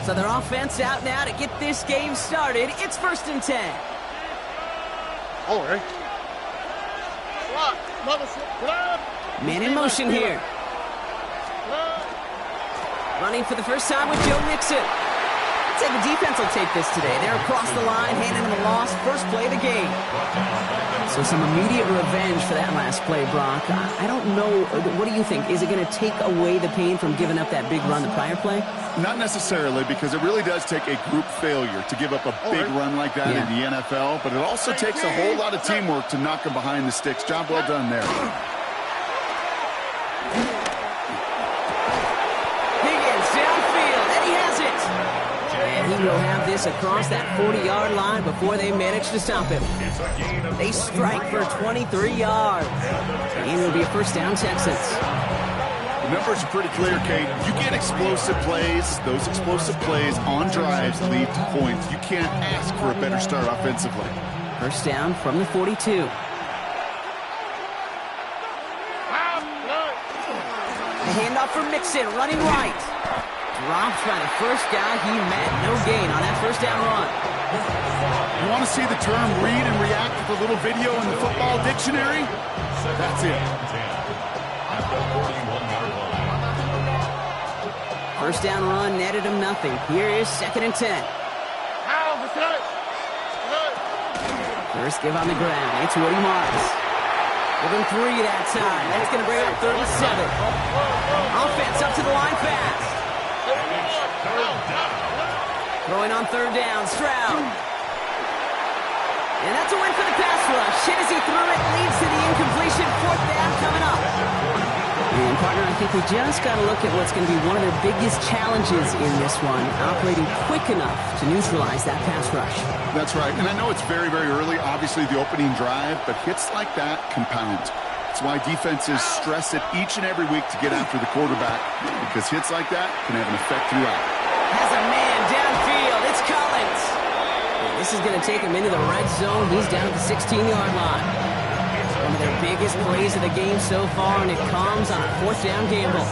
So their offense out now to get this game started. It's 1st and 10. All right. Man in motion here. Running for the first time with Joe Mixon. I'd say the defense will take this today. They're across the line, handing them a loss. First play of the game. So some immediate revenge for that last play, Brock. I don't know. What do you think? Is it going to take away the pain from giving up that big run the prior play? Not necessarily, because it really does take a group failure to give up a big run like that in the NFL. But it also takes a whole lot of teamwork to knock them behind the sticks. Job well done there. He will have this across that 40-yard line before they manage to stop him. They strike for 23 yards. And it'll be a first down, Texans. The numbers are pretty clear, Kate. You get explosive plays. Those explosive plays on drives lead to points. You can't ask for a better start offensively. First down from the 42. A handoff for Mixon, running right. Drops by the first guy he met. No gain on that first down run. You want to see the term read and react with a little video in the football dictionary? That's it. First down run netted him nothing. Here is 2nd and 10. First give on the ground. It's Woody Marks. Give him 3 that time. That's going to bring up 3rd and 7. Offense up to the line fast. Throwing on 3rd down, Stroud. And that's a win for the pass rush. Hit as he threw it, leads to the incompletion. 4th down coming up. And, partner, I think we just got to look at what's going to be one of their biggest challenges in this one, operating quick enough to neutralize that pass rush. That's right. And I know it's very, very early, obviously the opening drive, but hits like that compound. That's why defenses stress it each and every week to get after the quarterback, because hits like that can have an effect throughout. Has a man downfield. It's Collins. And this is going to take him into the red zone. He's down at the 16-yard line. One of their biggest plays of the game so far, and it comes on a 4th down gamble.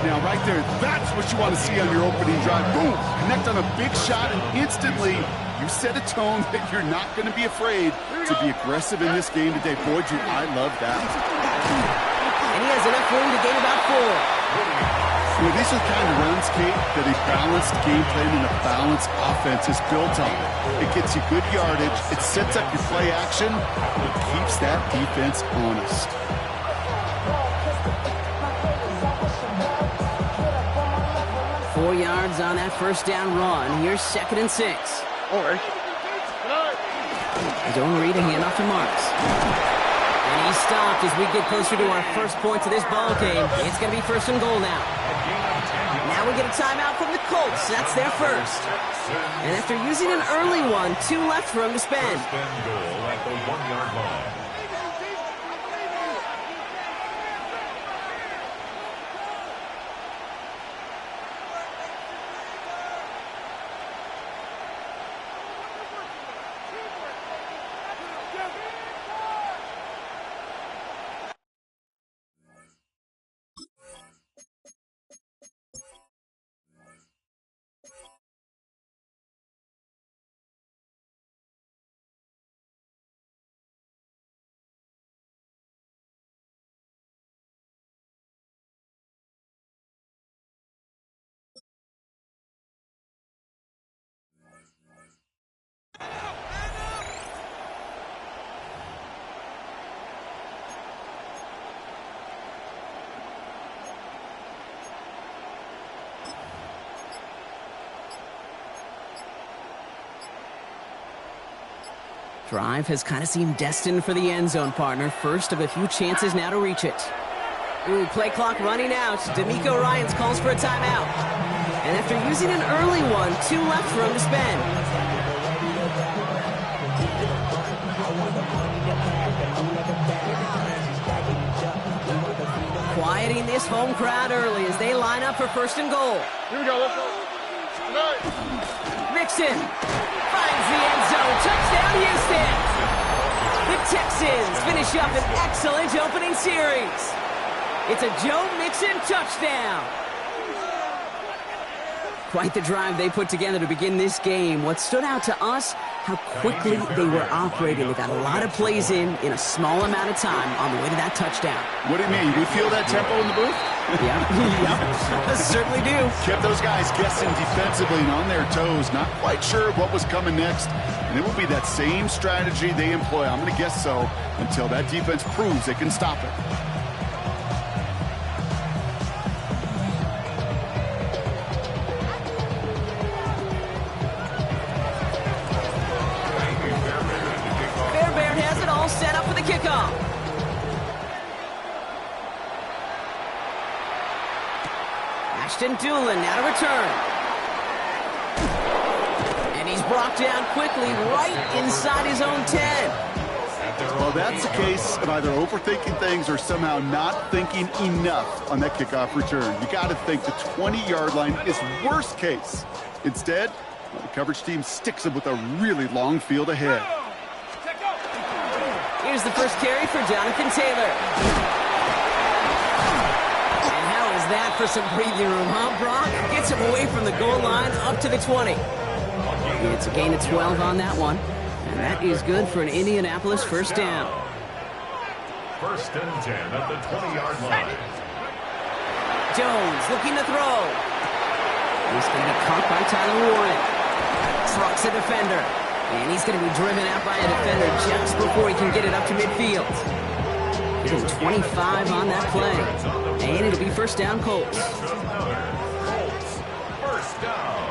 Now, right there, that's what you want to see on your opening drive. Boom! Connect on a big shot, and instantly you set a tone that you're not going to be afraid to be aggressive in this game today. Boy, I love that. And he has enough room to gain about 4. You know, these are the kind of runs, Kate, that a balanced game plan and a balanced offense is built on. It gets you good yardage, it sets up your play action, it keeps that defense honest. Four yards on that first down run. Here's 2nd and 6. All right. Don't read a handoff to Marks. And he stopped as we get closer to our first points of this ball game. It's going to be 1st and goal now. Now we get a timeout from the Colts. That's their first. And after using an early one, 2 left for him to spend. First and goal at the 1-yard line. Drive has kind of seemed destined for the end zone, partner. First of a few chances now to reach it. Ooh, play clock running out. D'Amico Ryans calls for a timeout. And after using an early one, 2 left for him to spend. Quieting this home crowd early as they line up for 1st and goal. Here we go, let's go. Mixon finds the end zone. Touchdown, Houston. The Texans finish up an excellent opening series. It's a Joe Mixon touchdown. Quite the drive they put together to begin this game. What stood out to us, how quickly they were operating. They got a lot of plays in a small amount of time on the way to that touchdown. What do you mean? We feel that tempo in the booth? Yeah, yep, certainly do. Kept those guys guessing defensively and on their toes, not quite sure what was coming next. And it will be that same strategy they employ, I'm going to guess so, until that defense proves they can stop it. Fairbairn has it all set up for the kickoff. Ashton Doolin now to return. And he's brought down quickly right inside his own 10. Well, that's the case of either overthinking things or somehow not thinking enough on that kickoff return. You got to think the 20-yard line is worst case. Instead, the coverage team sticks him with a really long field ahead. Here's the first carry for Jonathan Taylor. And how is that for some breathing room, huh, Brock? Gets him away from the goal line up to the 20. It's a gain of 12 on that one. And that is good for an Indianapolis first down. First and 10 at the 20-yard line. Jones looking to throw. He's going to be caught by Tyler Warren. Trucks a defender. And he's going to be driven out by a defender just before he can get it up to midfield. Getting 25 on that play. And it'll be first down, Colts. First down.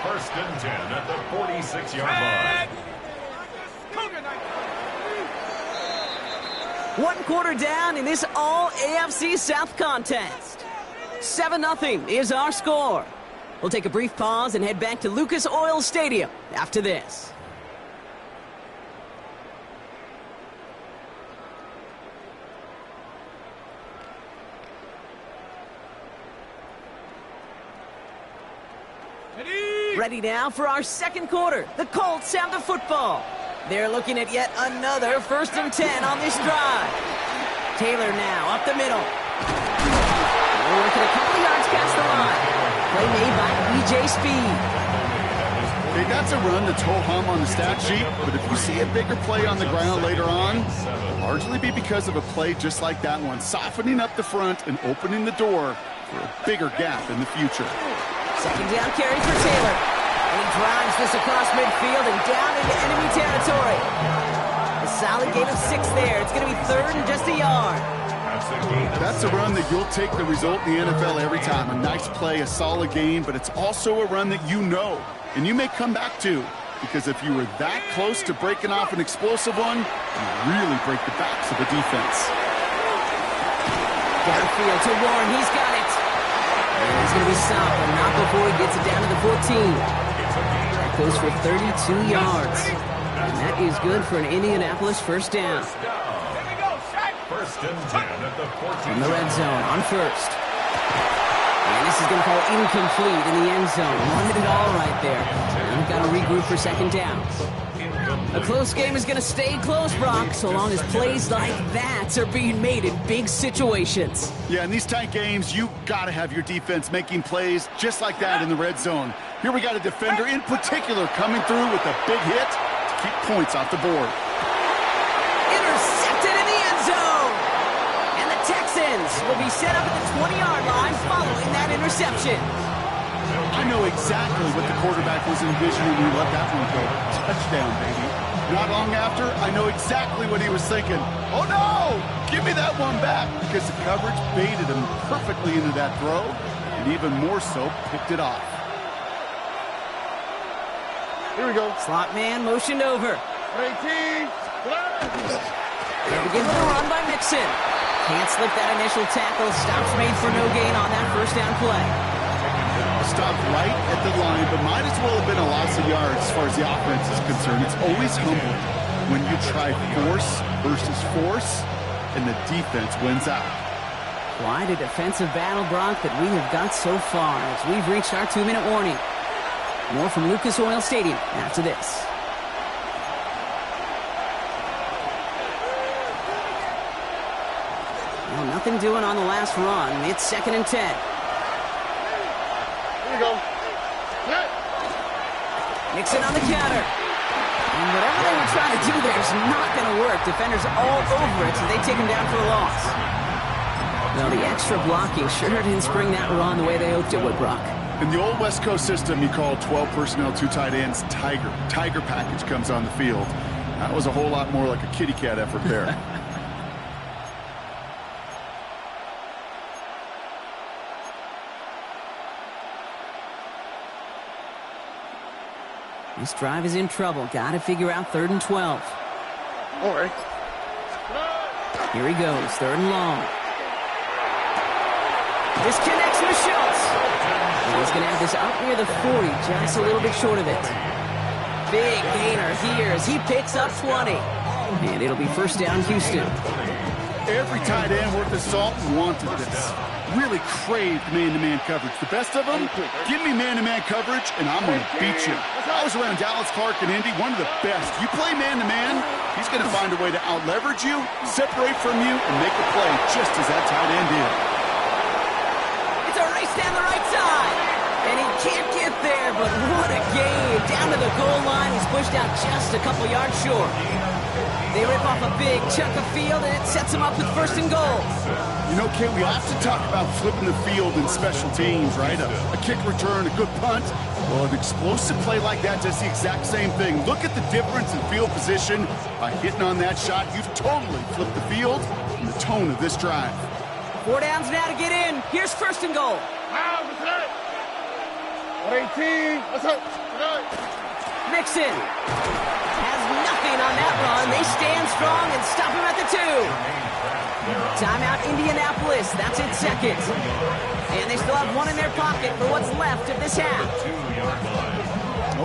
First and 10 at the 46-yard line. One quarter down in this all-AFC South contest. 7-0 is our score. We'll take a brief pause and head back to Lucas Oil Stadium after this. Ready now for our second quarter. The Colts have the football. They're looking at yet another first and 10 on this drive. Taylor now up the middle. We're working a couple yards past the line. Play made by E.J. Speed. Hey, that's a run that's ho-hum on the stat sheet, but if you see a bigger play on the ground later on, it'll largely be because of a play just like that one, softening up the front and opening the door for a bigger gap in the future. Second down carry for Taylor. And he drives this across midfield and down into enemy territory. A solid gain of 6 there. It's going to be third and just a yard. That's a run that you'll take the result in the NFL every time. A nice play, a solid gain, but it's also a run that you know and you may come back to, because if you were that close to breaking off an explosive one, you really break the backs of the defense. Downfield to Warren. He's got it. And he's going to be stopped, but not before he gets it down to the 14. That goes for 32 yards. And that is good for an Indianapolis first down. First and 10 at the 14. In the red zone on first. And this is going to fall incomplete in the end zone. Wanted it all right there. And we've got to regroup for second down. A close game is going to stay close, Brock, so long as plays like that are being made in big situations. Yeah, in these tight games, you got to have your defense making plays just like that in the red zone. Here we got a defender in particular coming through with a big hit to keep points off the board. Intercepted in the end zone. And the Texans will be set up at the 20-yard line following that interception. I know exactly what the quarterback was envisioning when he let that one go. Touchdown, baby. Not long after, I know exactly what he was thinking. Oh, no! Give me that one back, because the coverage baited him perfectly into that throw, and even more so, picked it off. Here we go. Slot man motioned over. 18. There begins the run by Mixon. Can't slip that initial tackle. Stops made for no gain on that first down play. Stopped right at the line, but might as well have been a loss of yards as far as the offense is concerned. It's always humbling when you try force versus force, and the defense wins out. Quite a defensive battle, Brock, that we have got so far as we've reached our 2-minute warning. More from Lucas Oil Stadium after this. Well, nothing doing on the last run. It's second and 10. Here we go. Nixon on the counter. And whatever they were trying to do there is not going to work. Defenders all over it, so they take him down for a loss. Well, the extra blocking sure didn't spring that run the way they hoped it would, Brock. In the old West Coast system, you call 12 personnel, 2 tight ends, Tiger. Tiger package comes on the field. That was a whole lot more like a kitty cat effort there. This drive is in trouble. Got to figure out 3rd and 12. All right. Here he goes, 3rd and long. Disconnects with Schultz. And he's going to have this up near the 40, just a little bit short of it. Big gainer here as he picks up 20. And it'll be 1st down, Houston. Every tight end worth his salt wanted this. Really craved man-to-man coverage. The best of them, give me man-to-man coverage, and I'm going to beat you. I was around Dallas, Clark, and Indy, one of the best. You play man-to-man, he's going to find a way to out-leverage you, separate from you, and make a play just as that tight end did. It's a race down the right side. And he can't get there, but what a game. Down to the goal line, he's pushed out just a couple yards short. They rip off a big chunk of field, and it sets him up with 1st and goal. You know, Kate, we often talk about flipping the field in special teams, right? A kick return, a good punt. Well, an explosive play like that does the exact same thing. Look at the difference in field position. By hitting on that shot, you've totally flipped the field and the tone of this drive. 4 downs now to get in. Here's 1st and goal. 118. What's up? Nixon has nothing on that run. They stand strong and stop him at the 2. Timeout Indianapolis. That's its 2nd. And they still have 1 in their pocket for what's left of this half.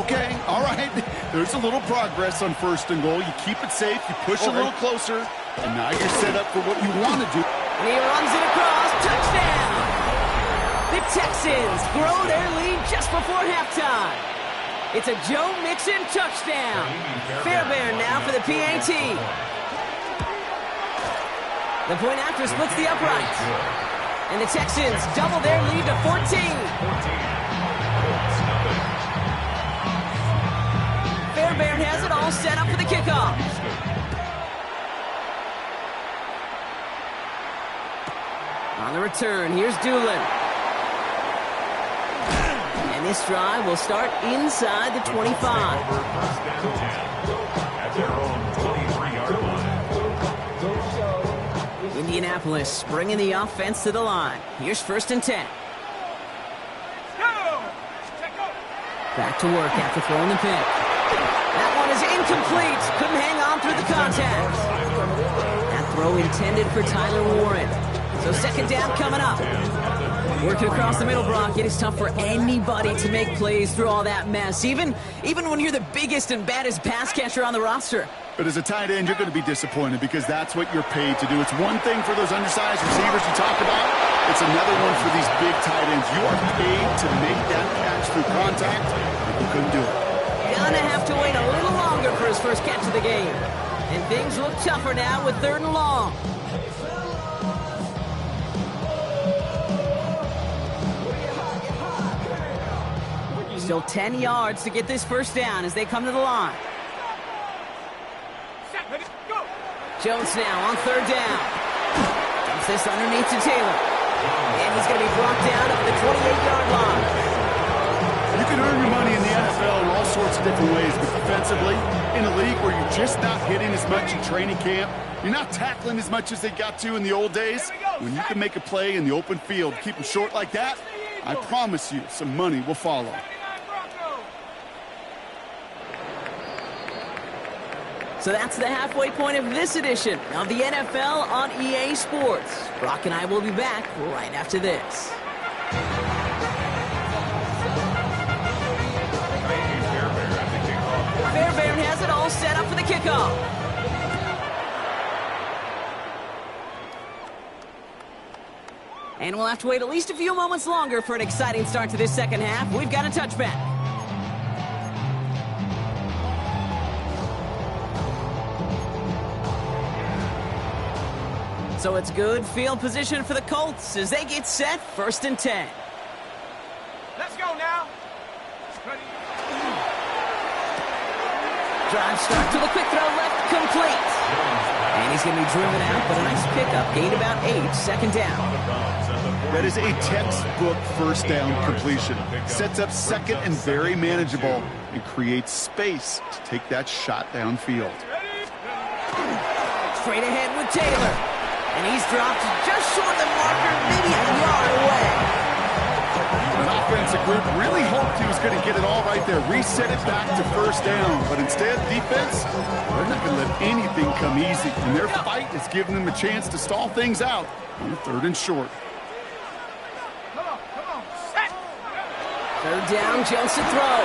Okay, all right. There's a little progress on 1st and goal. You keep it safe, you push a little closer, and now you're set up for what you want to do. And he runs it across. Touchdown! The Texans grow their lead just before halftime. It's a Joe Mixon touchdown. Fairbairn now for the PAT. The point after splits the uprights. And the Texans double their lead to 14. Fairbairn has it all set up for the kickoff. On the return, here's Doolin. And this drive will start inside the 25. Indianapolis bringing the offense to the line. Here's 1st and 10. Back to work after throwing the pick. That one is incomplete. Couldn't hang on through the contact. That throw intended for Tyler Warren. So 2nd down coming up. Working across the middle, Brock. It is tough for anybody to make plays through all that mess, even when you're the biggest and baddest pass catcher on the roster. But as a tight end, you're going to be disappointed because that's what you're paid to do. It's one thing for those undersized receivers you talk about. It's another one for these big tight ends. You are paid to make that catch through contact, and you couldn't do it. Gonna have to wait a little longer for his first catch of the game. And things look tougher now with 3rd and long. Still 10 yards to get this 1st down as they come to the line. Jones now on 3rd down. Dumps this underneath to Taylor. And he's going to be brought down up the 28-yard line. You can earn your money in the NFL in all sorts of different ways, but defensively, in a league where you're just not hitting as much in training camp, you're not tackling as much as they got to in the old days, when you can make a play in the open field, keep them short like that, I promise you some money will follow. So that's the halfway point of this edition of the NFL on EA Sports. Brock and I will be back right after this. Fairbairn has it all set up for the kickoff. And we'll have to wait at least a few moments longer for an exciting start to this 2nd half. We've got a touchback. So it's good field position for the Colts as they get set 1st and 10. Let's go now. Drive start to the quick throw left, complete. And he's going to be driven out, but a nice pickup. Gain about 8, second down. That is a textbook first down completion. Sets up second and very manageable and creates space to take that shot downfield. Straight ahead with Taylor. And he's dropped just short of the marker, maybe a yard away. An offensive group really hoped he was going to get it all right there, reset it back to first down. But instead, defense, they're not going to let anything come easy. And their fight is giving them a chance to stall things out on the 3rd and short. Third down, Jones to throw.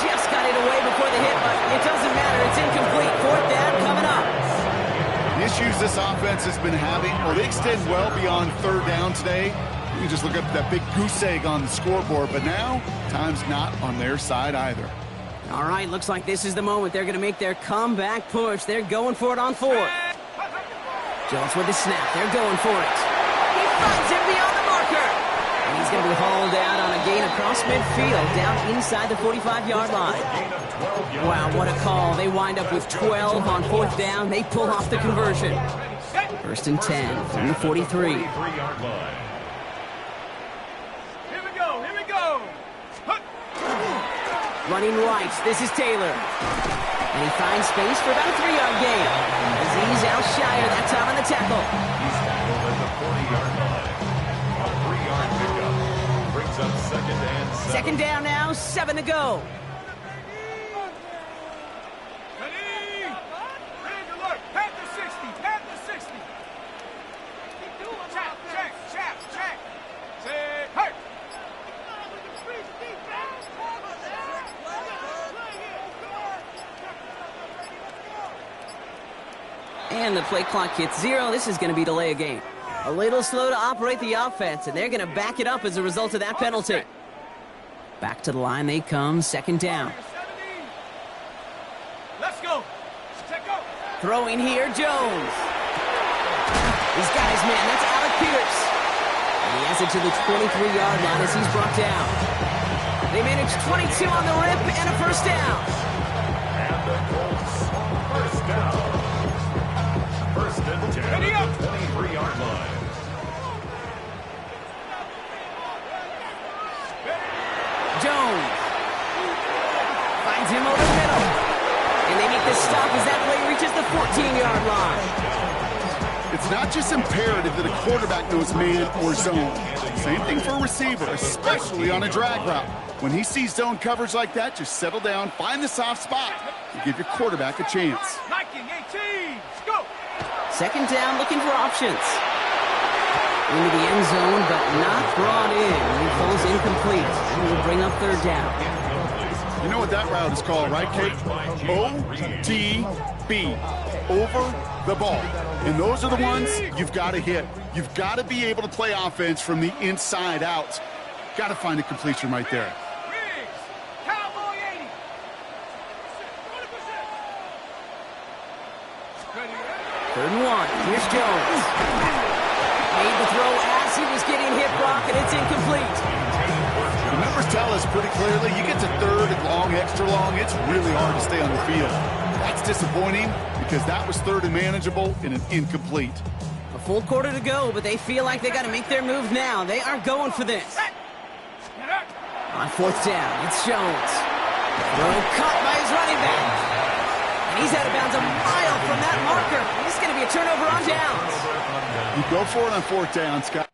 Just got it away before the hit, but it doesn't matter. It's incomplete. 4th down coming up. The issues this offense has been having, well, they extend well beyond 3rd down today. You can just look up that big goose egg on the scoreboard, but now time's not on their side either. All right, looks like this is the moment. They're going to make their comeback push. They're going for it on 4th. Jones with the snap. They're going for it. He finds him beyond the marker. And he's going to be hauled out on a gain across midfield, down inside the 45-yard line. Wow, what a call. They wind up with 12 on 4th down. They pull off the conversion. 1st and 10 from the 43. Running right, this is Taylor. And he finds space for about a 3-yard gain. As he's out shy that time on the tackle. He's tackled at the 40-yard line. A 3-yard pickup brings up 2nd and 7. Second down now, 7 to go. And the play clock hits 0. This is going to be delay a game. A little slow to operate the offense, and they're going to back it up as a result of that penalty. Back to the line they come, 2nd down. Let's go. Throwing here, Jones. He's got his man. That's Alec Pierce. And he has it to the 23-yard line as he's brought down. They manage 22 on the rip and a 1st down. And the Colts, 1st down. 1st and 10 at the 23-yard line. Jones finds him over the middle. And they make the stop as that play reaches the 14-yard line. It's not just imperative that a quarterback knows man or zone. Same thing for a receiver, especially on a drag route. When he sees zone coverage like that, just settle down, find the soft spot, and give your quarterback a chance. 19-18, go! 2nd down, looking for options. Into the end zone, but not brought in. He falls incomplete. And will bring up 3rd down. You know what that route is called, right, Kate? O-T-B. Over the ball. And those are the ones you've got to hit. You've got to be able to play offense from the inside out. Got to find a completion right there. Cowboy 80. 3rd and 1. Here's Jones. Made the throw as he was getting hit, Brock, and it's incomplete. The numbers tell us pretty clearly, you get to 3rd and long, extra long, it's really hard to stay on the field. That's disappointing because that was 3rd and manageable and an incomplete. A full quarter to go, but they feel like they got to make their move now. They are going for this. On 4th down, it's Jones. Throw caught by his running back. And he's out of bounds a mile from that marker. This is going to be a turnover on downs. You go for it on 4th down, Scott.